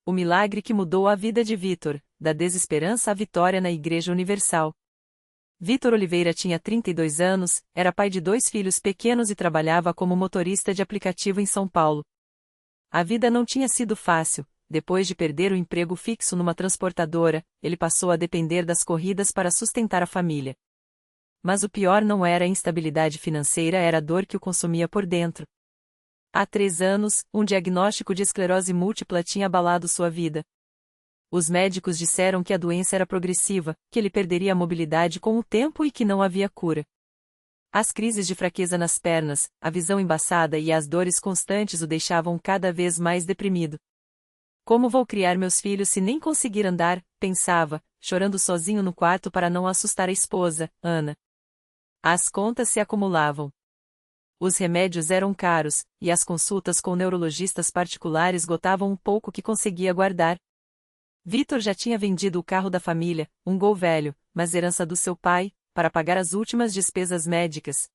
O milagre que mudou a vida de Vitor, da desesperança à vitória na Igreja Universal. Vitor Oliveira tinha 32 anos, era pai de 2 filhos pequenos e trabalhava como motorista de aplicativo em São Paulo. A vida não tinha sido fácil. Depois de perder o emprego fixo numa transportadora, ele passou a depender das corridas para sustentar a família. Mas o pior não era a instabilidade financeira, era a dor que o consumia por dentro. Há 3 anos, um diagnóstico de esclerose múltipla tinha abalado sua vida. Os médicos disseram que a doença era progressiva, que ele perderia a mobilidade com o tempo e que não havia cura. As crises de fraqueza nas pernas, a visão embaçada e as dores constantes o deixavam cada vez mais deprimido. Como vou criar meus filhos se nem conseguir andar? Pensava, chorando sozinho no quarto para não assustar a esposa, Ana. As contas se acumulavam. Os remédios eram caros, e as consultas com neurologistas particulares esgotavam um pouco que conseguia guardar. Vitor já tinha vendido o carro da família, um Gol velho, mas herança do seu pai, para pagar as últimas despesas médicas.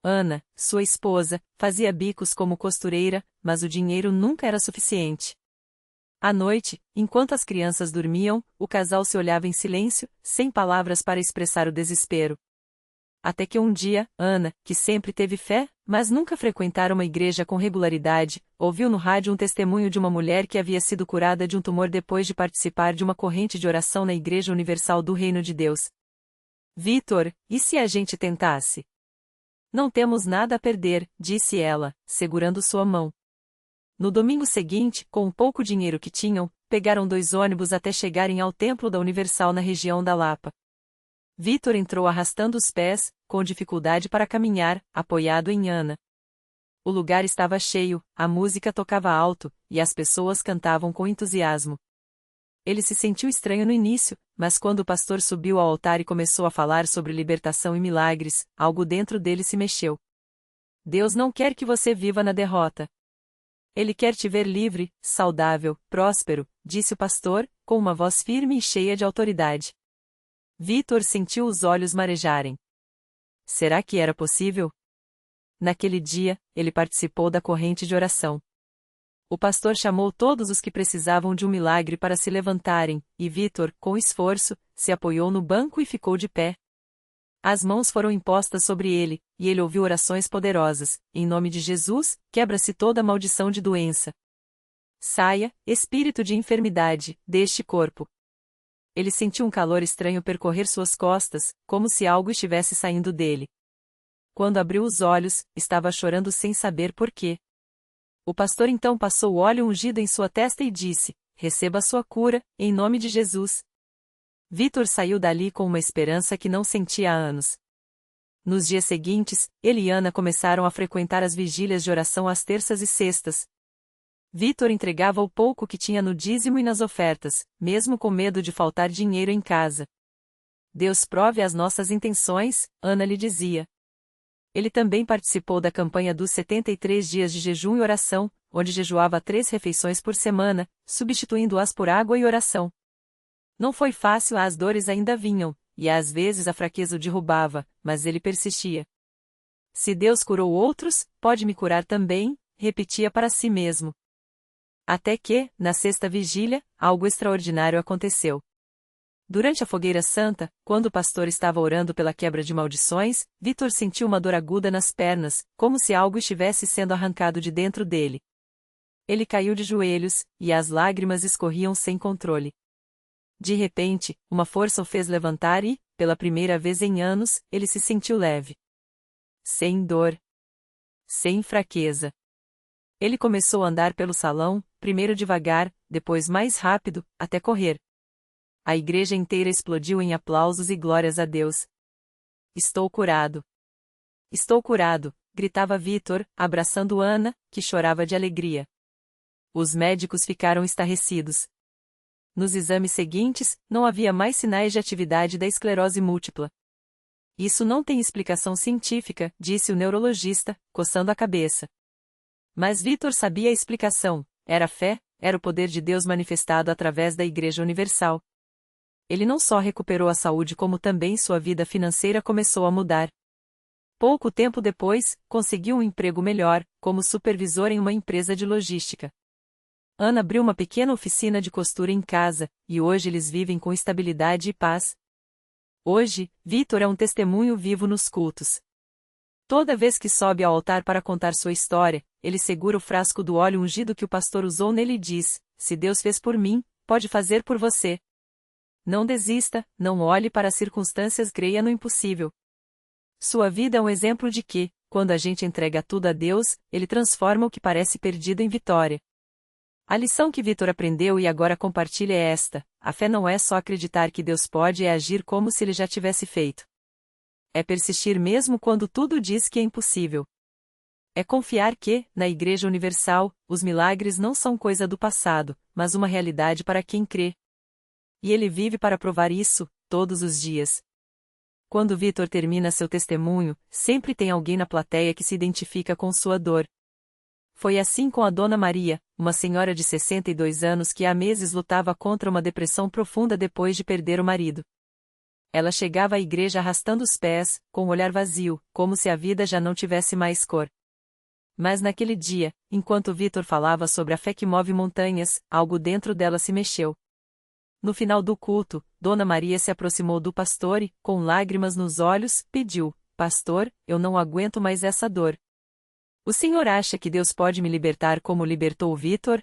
Ana, sua esposa, fazia bicos como costureira, mas o dinheiro nunca era suficiente. À noite, enquanto as crianças dormiam, o casal se olhava em silêncio, sem palavras para expressar o desespero. Até que um dia, Ana, que sempre teve fé, mas nunca frequentara uma igreja com regularidade, ouviu no rádio um testemunho de uma mulher que havia sido curada de um tumor depois de participar de uma corrente de oração na Igreja Universal do Reino de Deus. Vitor, e se a gente tentasse? Não temos nada a perder, disse ela, segurando sua mão. No domingo seguinte, com o pouco dinheiro que tinham, pegaram 2 ônibus até chegarem ao Templo da Universal na região da Lapa. Vitor entrou arrastando os pés, com dificuldade para caminhar, apoiado em Ana. O lugar estava cheio, a música tocava alto, e as pessoas cantavam com entusiasmo. Ele se sentiu estranho no início, mas quando o pastor subiu ao altar e começou a falar sobre libertação e milagres, algo dentro dele se mexeu. Deus não quer que você viva na derrota. Ele quer te ver livre, saudável, próspero, disse o pastor, com uma voz firme e cheia de autoridade. Vitor sentiu os olhos marejarem. Será que era possível? Naquele dia, ele participou da corrente de oração. O pastor chamou todos os que precisavam de um milagre para se levantarem, e Vitor, com esforço, se apoiou no banco e ficou de pé. As mãos foram impostas sobre ele, e ele ouviu orações poderosas. Em nome de Jesus, quebra-se toda maldição de doença. Saia, espírito de enfermidade, deste corpo. Ele sentiu um calor estranho percorrer suas costas, como se algo estivesse saindo dele. Quando abriu os olhos, estava chorando sem saber por quê. O pastor então passou o óleo ungido em sua testa e disse: receba a sua cura, em nome de Jesus. Vitor saiu dali com uma esperança que não sentia há anos. Nos dias seguintes, ele e Ana começaram a frequentar as vigílias de oração às terças e sextas. Vitor entregava o pouco que tinha no dízimo e nas ofertas, mesmo com medo de faltar dinheiro em casa. Deus prove as nossas intenções, Ana lhe dizia. Ele também participou da campanha dos 73 dias de jejum e oração, onde jejuava 3 refeições por semana, substituindo-as por água e oração. Não foi fácil, as dores ainda vinham, e às vezes a fraqueza o derrubava, mas ele persistia. Se Deus curou outros, pode me curar também, repetia para si mesmo. Até que, na sexta vigília, algo extraordinário aconteceu. Durante a fogueira santa, quando o pastor estava orando pela quebra de maldições, Vitor sentiu uma dor aguda nas pernas, como se algo estivesse sendo arrancado de dentro dele. Ele caiu de joelhos, e as lágrimas escorriam sem controle. De repente, uma força o fez levantar e, pela primeira vez em anos, ele se sentiu leve. Sem dor. Sem fraqueza. Ele começou a andar pelo salão, primeiro devagar, depois mais rápido, até correr. A igreja inteira explodiu em aplausos e glórias a Deus. Estou curado. Estou curado, gritava Vitor, abraçando Ana, que chorava de alegria. Os médicos ficaram estarrecidos. Nos exames seguintes, não havia mais sinais de atividade da esclerose múltipla. Isso não tem explicação científica, disse o neurologista, coçando a cabeça. Mas Vitor sabia a explicação: era fé, era o poder de Deus manifestado através da Igreja Universal. Ele não só recuperou a saúde, como também sua vida financeira começou a mudar. Pouco tempo depois, conseguiu um emprego melhor, como supervisor em uma empresa de logística. Ana abriu uma pequena oficina de costura em casa, e hoje eles vivem com estabilidade e paz. Hoje, Vitor é um testemunho vivo nos cultos. Toda vez que sobe ao altar para contar sua história, ele segura o frasco do óleo ungido que o pastor usou nele e diz: "Se Deus fez por mim, pode fazer por você." Não desista, não olhe para as circunstâncias, creia no impossível. Sua vida é um exemplo de que, quando a gente entrega tudo a Deus, Ele transforma o que parece perdido em vitória. A lição que Vitor aprendeu e agora compartilha é esta: a fé não é só acreditar que Deus pode, é agir como se Ele já tivesse feito. É persistir mesmo quando tudo diz que é impossível. É confiar que, na Igreja Universal, os milagres não são coisa do passado, mas uma realidade para quem crê. E ele vive para provar isso, todos os dias. Quando Vitor termina seu testemunho, sempre tem alguém na plateia que se identifica com sua dor. Foi assim com a Dona Maria, uma senhora de 62 anos que há meses lutava contra uma depressão profunda depois de perder o marido. Ela chegava à igreja arrastando os pés, com o olhar vazio, como se a vida já não tivesse mais cor. Mas naquele dia, enquanto Vitor falava sobre a fé que move montanhas, algo dentro dela se mexeu. No final do culto, Dona Maria se aproximou do pastor e, com lágrimas nos olhos, pediu: "Pastor, eu não aguento mais essa dor. O senhor acha que Deus pode me libertar como libertou o Vitor?"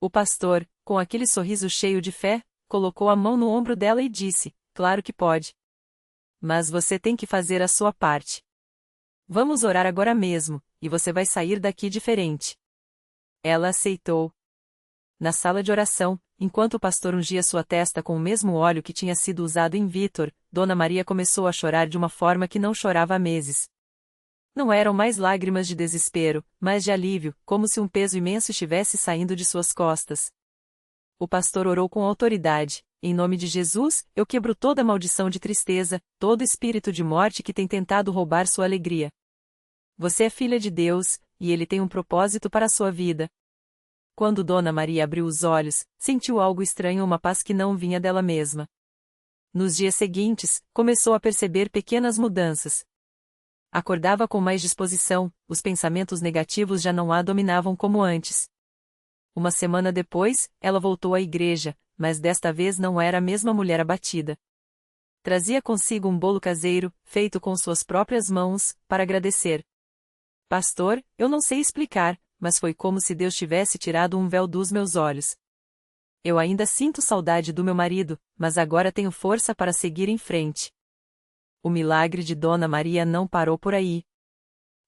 O pastor, com aquele sorriso cheio de fé, colocou a mão no ombro dela e disse: "Claro que pode. Mas você tem que fazer a sua parte. Vamos orar agora mesmo, e você vai sair daqui diferente." Ela aceitou. Na sala de oração, enquanto o pastor ungia sua testa com o mesmo óleo que tinha sido usado em Vitor, Dona Maria começou a chorar de uma forma que não chorava há meses. Não eram mais lágrimas de desespero, mas de alívio, como se um peso imenso estivesse saindo de suas costas. O pastor orou com autoridade: "Em nome de Jesus, eu quebro toda maldição de tristeza, todo espírito de morte que tem tentado roubar sua alegria. Você é filha de Deus, e Ele tem um propósito para a sua vida." Quando Dona Maria abriu os olhos, sentiu algo estranho, uma paz que não vinha dela mesma. Nos dias seguintes, começou a perceber pequenas mudanças. Acordava com mais disposição, os pensamentos negativos já não a dominavam como antes. Uma semana depois, ela voltou à igreja, mas desta vez não era a mesma mulher abatida. Trazia consigo um bolo caseiro, feito com suas próprias mãos, para agradecer. "Pastor, eu não sei explicar, mas foi como se Deus tivesse tirado um véu dos meus olhos. Eu ainda sinto saudade do meu marido, mas agora tenho força para seguir em frente." O milagre de Dona Maria não parou por aí.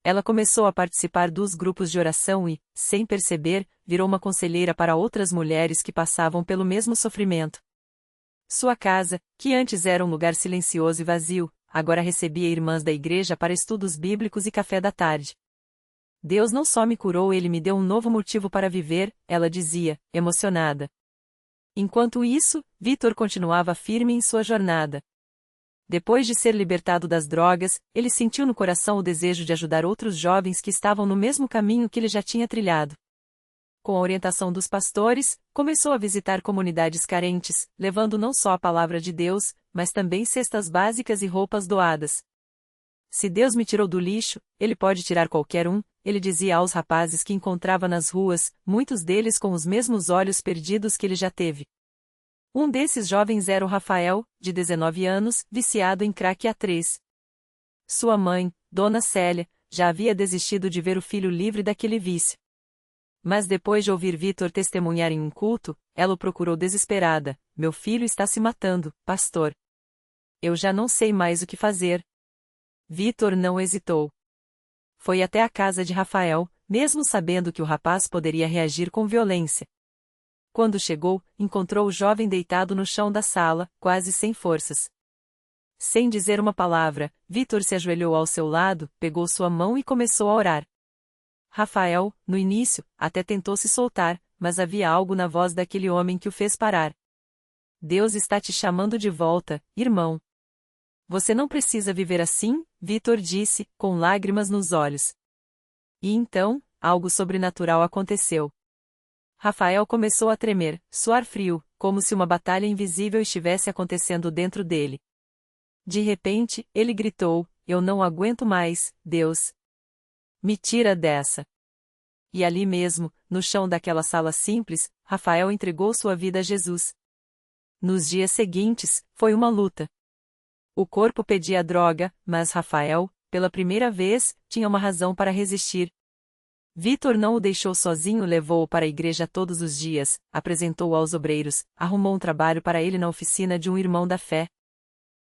Ela começou a participar dos grupos de oração e, sem perceber, virou uma conselheira para outras mulheres que passavam pelo mesmo sofrimento. Sua casa, que antes era um lugar silencioso e vazio, agora recebia irmãs da igreja para estudos bíblicos e café da tarde. "Deus não só me curou, Ele me deu um novo motivo para viver", ela dizia, emocionada. Enquanto isso, Vitor continuava firme em sua jornada. Depois de ser libertado das drogas, ele sentiu no coração o desejo de ajudar outros jovens que estavam no mesmo caminho que ele já tinha trilhado. Com a orientação dos pastores, começou a visitar comunidades carentes, levando não só a palavra de Deus, mas também cestas básicas e roupas doadas. "Se Deus me tirou do lixo, Ele pode tirar qualquer um", ele dizia aos rapazes que encontrava nas ruas, muitos deles com os mesmos olhos perdidos que ele já teve. Um desses jovens era o Rafael, de 19 anos, viciado em crack há 3. Sua mãe, Dona Célia, já havia desistido de ver o filho livre daquele vício. Mas depois de ouvir Vitor testemunhar em um culto, ela o procurou desesperada: "Meu filho está se matando, pastor. Eu já não sei mais o que fazer." Vitor não hesitou. Foi até a casa de Rafael, mesmo sabendo que o rapaz poderia reagir com violência. Quando chegou, encontrou o jovem deitado no chão da sala, quase sem forças. Sem dizer uma palavra, Vitor se ajoelhou ao seu lado, pegou sua mão e começou a orar. Rafael, no início, até tentou se soltar, mas havia algo na voz daquele homem que o fez parar. "Deus está te chamando de volta, irmão. Você não precisa viver assim", Vitor disse, com lágrimas nos olhos. E então, algo sobrenatural aconteceu. Rafael começou a tremer, suar frio, como se uma batalha invisível estivesse acontecendo dentro dele. De repente, ele gritou: "Eu não aguento mais, Deus. Me tira dessa." e ali mesmo, no chão daquela sala simples, Rafael entregou sua vida a Jesus. Nos dias seguintes, foi uma luta. O corpo pedia droga, mas Rafael, pela primeira vez, tinha uma razão para resistir. Vítor não o deixou sozinho, levou-o para a igreja todos os dias, apresentou-o aos obreiros, arrumou um trabalho para ele na oficina de um irmão da fé.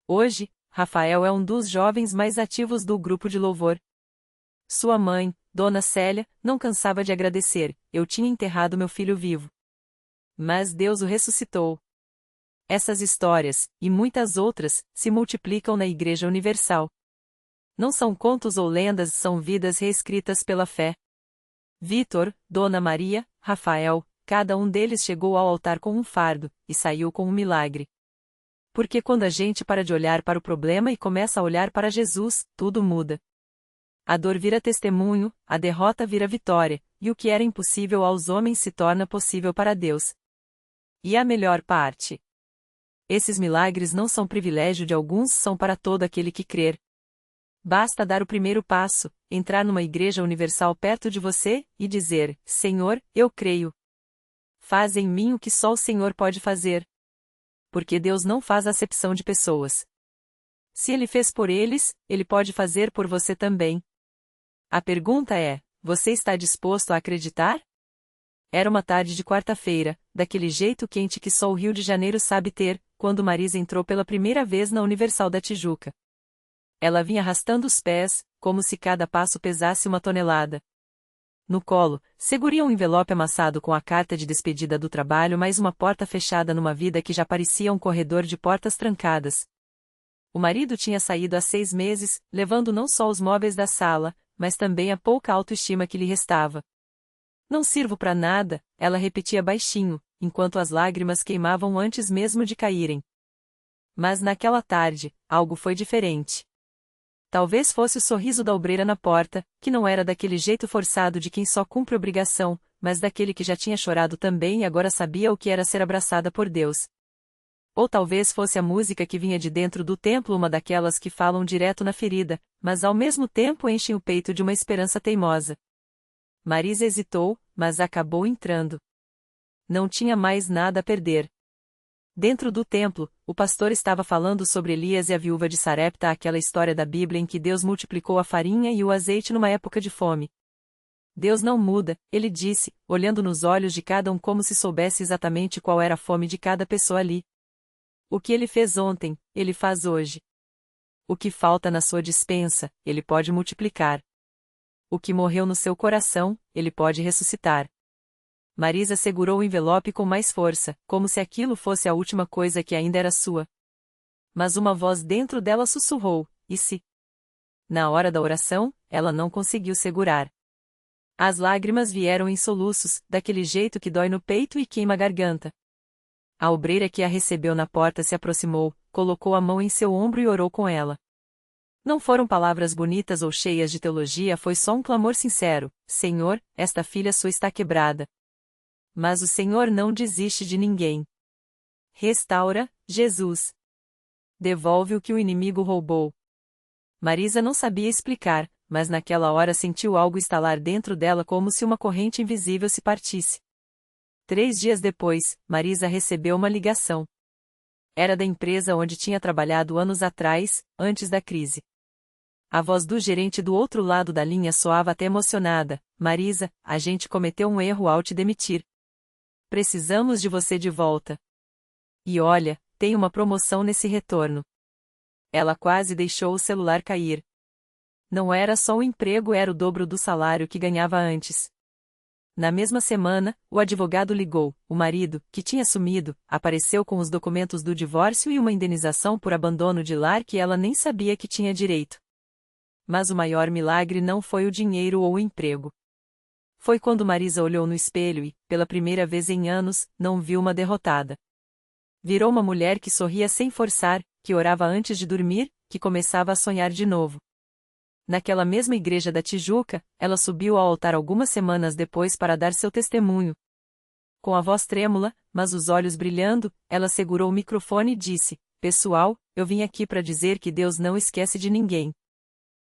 Hoje, Rafael é um dos jovens mais ativos do grupo de louvor. Sua mãe, Dona Célia, não cansava de agradecer: eu tinha enterrado meu filho vivo. Mas Deus o ressuscitou. Essas histórias, e muitas outras, se multiplicam na Igreja Universal. Não são contos ou lendas, são vidas reescritas pela fé. Vítor, Dona Maria, Rafael, cada um deles chegou ao altar com um fardo, e saiu com um milagre. Porque quando a gente para de olhar para o problema e começa a olhar para Jesus, tudo muda. A dor vira testemunho, a derrota vira vitória, e o que era impossível aos homens se torna possível para Deus. E a melhor parte: esses milagres não são privilégio de alguns, são para todo aquele que crer. Basta dar o primeiro passo, entrar numa igreja universal perto de você, e dizer: Senhor, eu creio. Faz em mim o que só o Senhor pode fazer. Porque Deus não faz acepção de pessoas. Se Ele fez por eles, Ele pode fazer por você também. A pergunta é: você está disposto a acreditar? Era uma tarde de quarta-feira, daquele jeito quente que só o Rio de Janeiro sabe ter, quando Marisa entrou pela primeira vez na Universal da Tijuca. Ela vinha arrastando os pés, como se cada passo pesasse uma tonelada. No colo, seguria um envelope amassado com a carta de despedida do trabalho, mais uma porta fechada numa vida que já parecia um corredor de portas trancadas. O marido tinha saído há 6 meses, levando não só os móveis da sala, mas também a pouca autoestima que lhe restava. Não sirvo para nada, ela repetia baixinho, enquanto as lágrimas queimavam antes mesmo de caírem. Mas naquela tarde, algo foi diferente. Talvez fosse o sorriso da obreira na porta, que não era daquele jeito forçado de quem só cumpre obrigação, mas daquele que já tinha chorado também e agora sabia o que era ser abraçada por Deus. Ou talvez fosse a música que vinha de dentro do templo, uma daquelas que falam direto na ferida, mas ao mesmo tempo enchem o peito de uma esperança teimosa. Marisa hesitou, mas acabou entrando. Não tinha mais nada a perder. Dentro do templo, o pastor estava falando sobre Elias e a viúva de Sarepta, aquela história da Bíblia em que Deus multiplicou a farinha e o azeite numa época de fome. Deus não muda, ele disse, olhando nos olhos de cada um como se soubesse exatamente qual era a fome de cada pessoa ali. O que ele fez ontem, ele faz hoje. O que falta na sua despensa, ele pode multiplicar. O que morreu no seu coração, ele pode ressuscitar. Marisa segurou o envelope com mais força, como se aquilo fosse a última coisa que ainda era sua. Mas uma voz dentro dela sussurrou: e se? Na hora da oração, ela não conseguiu segurar. As lágrimas vieram em soluços, daquele jeito que dói no peito e queima a garganta. A obreira que a recebeu na porta se aproximou, colocou a mão em seu ombro e orou com ela. Não foram palavras bonitas ou cheias de teologia, foi só um clamor sincero: Senhor, esta filha sua está quebrada. Mas o Senhor não desiste de ninguém. Restaura, Jesus. Devolve o que o inimigo roubou. Marisa não sabia explicar, mas naquela hora sentiu algo estalar dentro dela como se uma corrente invisível se partisse. 3 dias depois, Marisa recebeu uma ligação. Era da empresa onde tinha trabalhado anos atrás, antes da crise. A voz do gerente do outro lado da linha soava até emocionada: Marisa, a gente cometeu um erro ao te demitir. Precisamos de você de volta. E olha, tem uma promoção nesse retorno. Ela quase deixou o celular cair. Não era só o emprego, era o dobro do salário que ganhava antes. Na mesma semana, o advogado ligou. O marido, que tinha sumido, apareceu com os documentos do divórcio e uma indenização por abandono de lar que ela nem sabia que tinha direito. Mas o maior milagre não foi o dinheiro ou o emprego. Foi quando Marisa olhou no espelho e, pela primeira vez em anos, não viu uma derrotada. Virou uma mulher que sorria sem forçar, que orava antes de dormir, que começava a sonhar de novo. Naquela mesma igreja da Tijuca, ela subiu ao altar algumas semanas depois para dar seu testemunho. Com a voz trêmula, mas os olhos brilhando, ela segurou o microfone e disse: Pessoal, eu vim aqui para dizer que Deus não esquece de ninguém.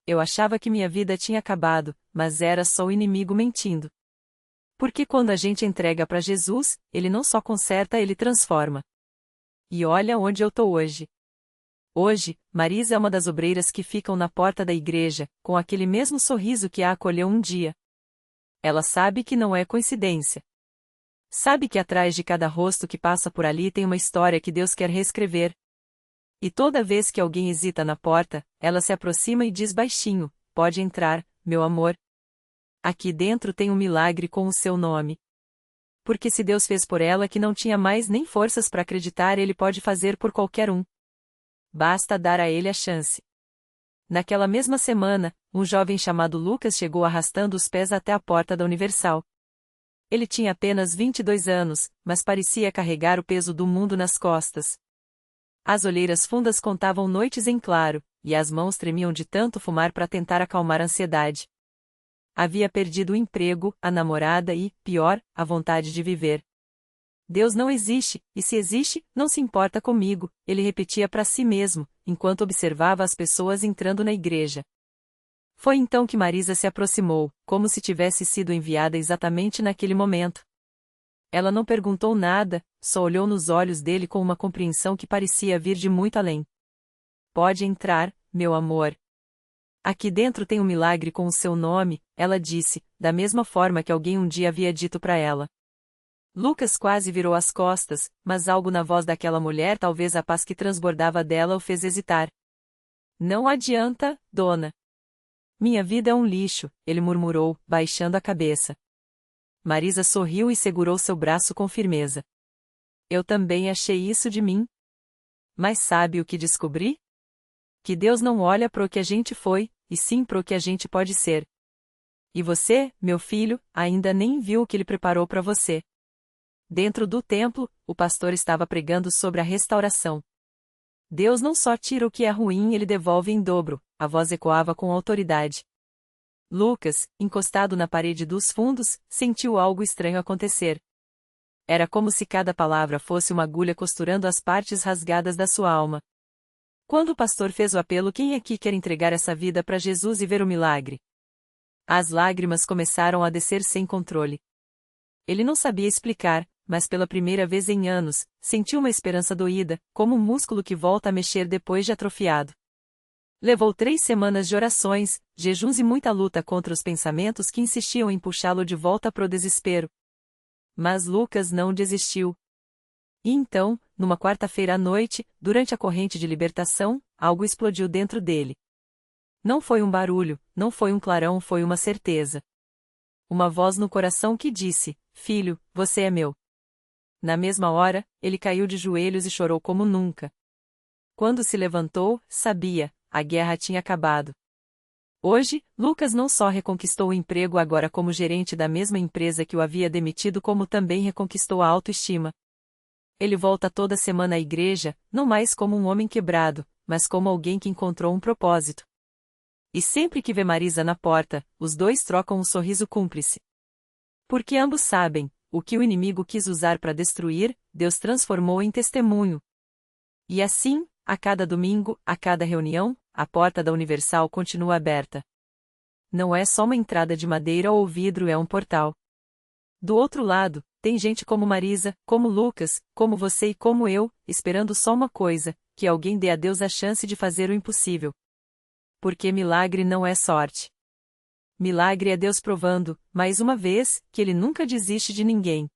Eu achava que minha vida tinha acabado, mas era só o inimigo mentindo. Porque quando a gente entrega para Jesus, Ele não só conserta, Ele transforma. E olha onde eu tô hoje. Hoje, Marisa é uma das obreiras que ficam na porta da igreja, com aquele mesmo sorriso que a acolheu um dia. Ela sabe que não é coincidência. Sabe que atrás de cada rosto que passa por ali tem uma história que Deus quer reescrever. E toda vez que alguém hesita na porta, ela se aproxima e diz baixinho: pode entrar, meu amor. Aqui dentro tem um milagre com o seu nome. Porque se Deus fez por ela que não tinha mais nem forças para acreditar, Ele pode fazer por qualquer um. Basta dar a Ele a chance. Naquela mesma semana, um jovem chamado Lucas chegou arrastando os pés até a porta da Universal. Ele tinha apenas 22 anos, mas parecia carregar o peso do mundo nas costas. As olheiras fundas contavam noites em claro, e as mãos tremiam de tanto fumar para tentar acalmar a ansiedade. Havia perdido o emprego, a namorada e, pior, a vontade de viver. Deus não existe, e se existe, não se importa comigo, ele repetia para si mesmo, enquanto observava as pessoas entrando na igreja. Foi então que Marisa se aproximou, como se tivesse sido enviada exatamente naquele momento. Ela não perguntou nada, só olhou nos olhos dele com uma compreensão que parecia vir de muito além. Pode entrar, meu amor. Aqui dentro tem um milagre com o seu nome, ela disse, da mesma forma que alguém um dia havia dito para ela. Lucas quase virou as costas, mas algo na voz daquela mulher, talvez a paz que transbordava dela, o fez hesitar. Não adianta, dona. Minha vida é um lixo, ele murmurou, baixando a cabeça. Marisa sorriu e segurou seu braço com firmeza. Eu também achei isso de mim. Mas sabe o que descobri? Que Deus não olha para o que a gente foi, e sim para o que a gente pode ser. E você, meu filho, ainda nem viu o que ele preparou para você. Dentro do templo, o pastor estava pregando sobre a restauração. Deus não só tira o que é ruim, ele devolve em dobro, a voz ecoava com autoridade. Lucas, encostado na parede dos fundos, sentiu algo estranho acontecer. Era como se cada palavra fosse uma agulha costurando as partes rasgadas da sua alma. Quando o pastor fez o apelo: quem aqui quer entregar essa vida para Jesus e ver o milagre? As lágrimas começaram a descer sem controle. Ele não sabia explicar, mas pela primeira vez em anos, sentiu uma esperança doída, como um músculo que volta a mexer depois de atrofiado. Levou 3 semanas de orações, jejuns e muita luta contra os pensamentos que insistiam em puxá-lo de volta pro desespero. Mas Lucas não desistiu. E então, numa quarta-feira à noite, durante a corrente de libertação, algo explodiu dentro dele. Não foi um barulho, não foi um clarão, foi uma certeza. Uma voz no coração que disse: filho, você é meu. Na mesma hora, ele caiu de joelhos e chorou como nunca. Quando se levantou, sabia, a guerra tinha acabado. Hoje, Lucas não só reconquistou o emprego agora como gerente da mesma empresa que o havia demitido, como também reconquistou a autoestima. Ele volta toda semana à igreja, não mais como um homem quebrado, mas como alguém que encontrou um propósito. E sempre que vê Marisa na porta, os dois trocam um sorriso cúmplice. Porque ambos sabem, o que o inimigo quis usar para destruir, Deus transformou em testemunho. E assim, a cada domingo, a cada reunião, a porta da Universal continua aberta. Não é só uma entrada de madeira ou vidro, é um portal. Do outro lado, tem gente como Marisa, como Lucas, como você e como eu, esperando só uma coisa: que alguém dê a Deus a chance de fazer o impossível. Porque milagre não é sorte. Milagre é Deus provando, mais uma vez, que Ele nunca desiste de ninguém.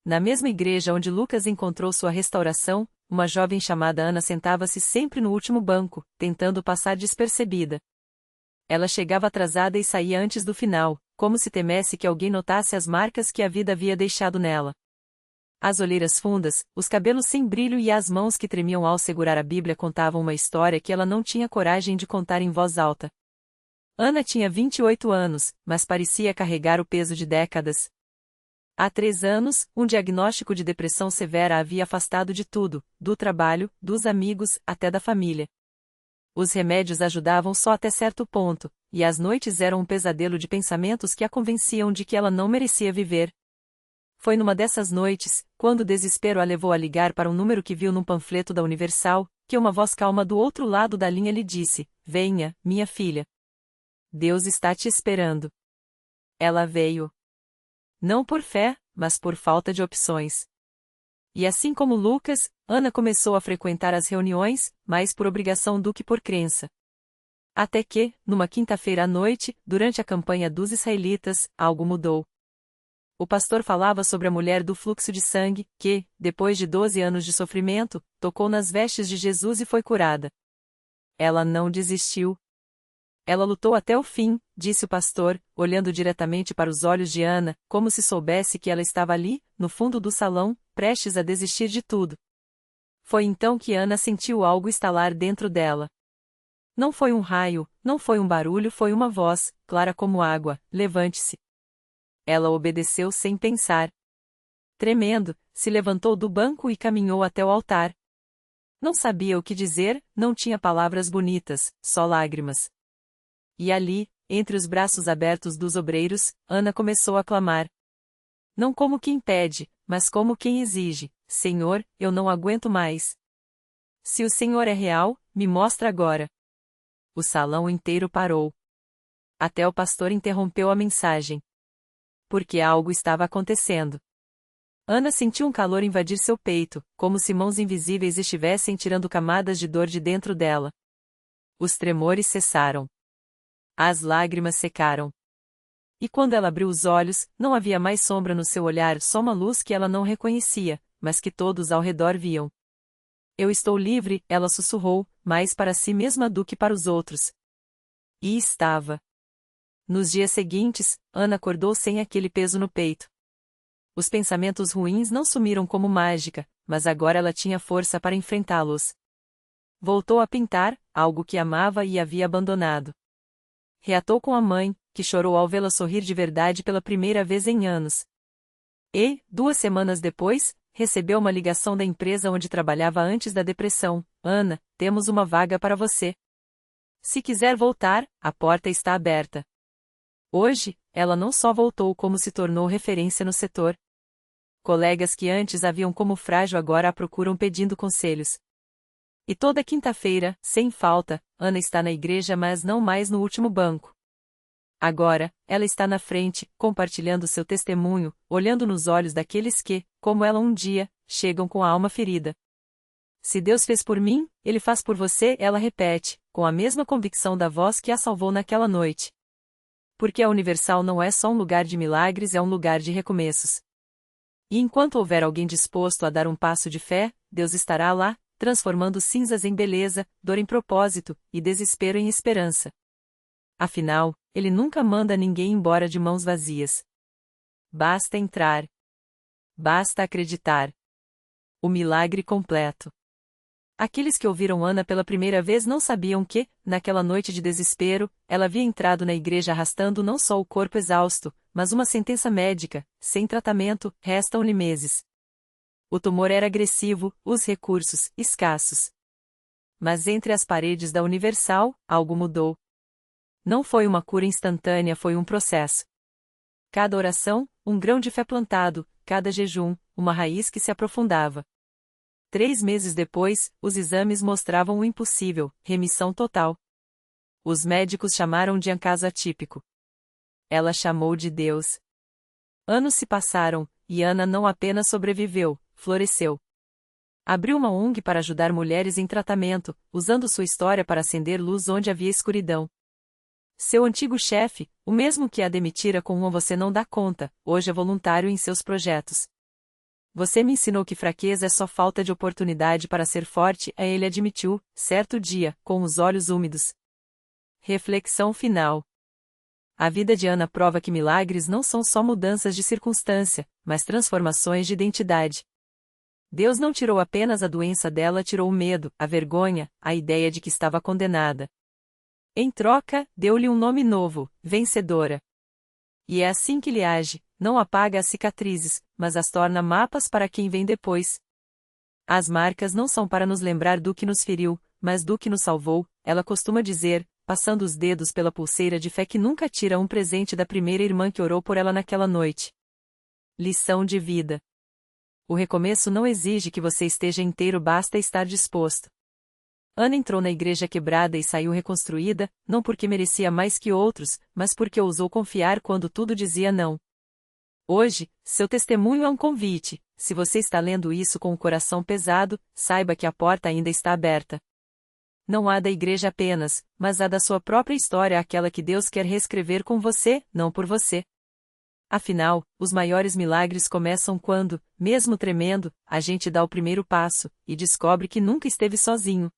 Na mesma igreja onde Lucas encontrou sua restauração, uma jovem chamada Ana sentava-se sempre no último banco, tentando passar despercebida. Ela chegava atrasada e saía antes do final, como se temesse que alguém notasse as marcas que a vida havia deixado nela. As olheiras fundas, os cabelos sem brilho e as mãos que tremiam ao segurar a Bíblia contavam uma história que ela não tinha coragem de contar em voz alta. Ana tinha 28 anos, mas parecia carregar o peso de décadas. Há 3 anos, um diagnóstico de depressão severa a havia afastado de tudo, do trabalho, dos amigos, até da família. Os remédios ajudavam só até certo ponto, e as noites eram um pesadelo de pensamentos que a convenciam de que ela não merecia viver. Foi numa dessas noites, quando o desespero a levou a ligar para um número que viu num panfleto da Universal, que uma voz calma do outro lado da linha lhe disse: venha, minha filha. Deus está te esperando. Ela veio. Não por fé, mas por falta de opções. E assim como Lucas, Ana começou a frequentar as reuniões, mais por obrigação do que por crença. Até que, numa quinta-feira à noite, durante a campanha dos israelitas, algo mudou. O pastor falava sobre a mulher do fluxo de sangue, que, depois de 12 anos de sofrimento, tocou nas vestes de Jesus e foi curada. Ela não desistiu. Ela lutou até o fim, disse o pastor, olhando diretamente para os olhos de Ana, como se soubesse que ela estava ali, no fundo do salão, prestes a desistir de tudo. Foi então que Ana sentiu algo estalar dentro dela. Não foi um raio, não foi um barulho, foi uma voz, clara como água: levante-se. Ela obedeceu sem pensar. Tremendo, se levantou do banco e caminhou até o altar. Não sabia o que dizer, não tinha palavras bonitas, só lágrimas. E ali, entre os braços abertos dos obreiros, Ana começou a clamar. Não como quem pede, mas como quem exige: Senhor, eu não aguento mais. Se o Senhor é real, me mostra agora. O salão inteiro parou. Até o pastor interrompeu a mensagem. Porque algo estava acontecendo. Ana sentiu um calor invadir seu peito, como se mãos invisíveis estivessem tirando camadas de dor de dentro dela. Os tremores cessaram. As lágrimas secaram. E quando ela abriu os olhos, não havia mais sombra no seu olhar, só uma luz que ela não reconhecia, mas que todos ao redor viam. Eu estou livre, ela sussurrou, mais para si mesma do que para os outros. E estava. Nos dias seguintes, Ana acordou sem aquele peso no peito. Os pensamentos ruins não sumiram como mágica, mas agora ela tinha força para enfrentá-los. Voltou a pintar, algo que amava e havia abandonado. Reatou com a mãe, que chorou ao vê-la sorrir de verdade pela primeira vez em anos. E, 2 semanas depois, recebeu uma ligação da empresa onde trabalhava antes da depressão: Ana, temos uma vaga para você. Se quiser voltar, a porta está aberta. Hoje, ela não só voltou como se tornou referência no setor. Colegas que antes a viam como frágil agora a procuram pedindo conselhos. E toda quinta-feira, sem falta, Ana está na igreja, mas não mais no último banco. Agora, ela está na frente, compartilhando seu testemunho, olhando nos olhos daqueles que, como ela um dia, chegam com a alma ferida. Se Deus fez por mim, Ele faz por você, ela repete, com a mesma convicção da voz que a salvou naquela noite. Porque a Universal não é só um lugar de milagres, é um lugar de recomeços. E enquanto houver alguém disposto a dar um passo de fé, Deus estará lá, transformando cinzas em beleza, dor em propósito, e desespero em esperança. Afinal, Ele nunca manda ninguém embora de mãos vazias. Basta entrar. Basta acreditar. O milagre completo. Aqueles que ouviram Ana pela primeira vez não sabiam que, naquela noite de desespero, ela havia entrado na igreja arrastando não só o corpo exausto, mas uma sentença médica: sem tratamento, restam-lhe meses. O tumor era agressivo, os recursos, escassos. Mas entre as paredes da Universal, algo mudou. Não foi uma cura instantânea, foi um processo. Cada oração, um grão de fé plantado, cada jejum, uma raiz que se aprofundava. 3 meses depois, os exames mostravam o impossível: remissão total. Os médicos chamaram de um caso atípico. Ela chamou de Deus. Anos se passaram, e Ana não apenas sobreviveu, floresceu. Abriu uma ONG para ajudar mulheres em tratamento, usando sua história para acender luz onde havia escuridão. Seu antigo chefe, o mesmo que a demitira com um "você não dá conta", hoje é voluntário em seus projetos. Você me ensinou que fraqueza é só falta de oportunidade para ser forte, ele admitiu, certo dia, com os olhos úmidos. Reflexão final. A vida de Ana prova que milagres não são só mudanças de circunstância, mas transformações de identidade. Deus não tirou apenas a doença dela, tirou o medo, a vergonha, a ideia de que estava condenada. Em troca, deu-lhe um nome novo: vencedora. E é assim que ele age, não apaga as cicatrizes, mas as torna mapas para quem vem depois. As marcas não são para nos lembrar do que nos feriu, mas do que nos salvou, ela costuma dizer, passando os dedos pela pulseira de fé que nunca tira um presente da primeira irmã que orou por ela naquela noite. Lição de vida. O recomeço não exige que você esteja inteiro, basta estar disposto. Ana entrou na igreja quebrada e saiu reconstruída, não porque merecia mais que outros, mas porque ousou confiar quando tudo dizia não. Hoje, seu testemunho é um convite. Se você está lendo isso com o coração pesado, saiba que a porta ainda está aberta. Não há da igreja apenas, mas há da sua própria história aquela que Deus quer reescrever com você, não por você. Afinal, os maiores milagres começam quando, mesmo tremendo, a gente dá o primeiro passo, e descobre que nunca esteve sozinho.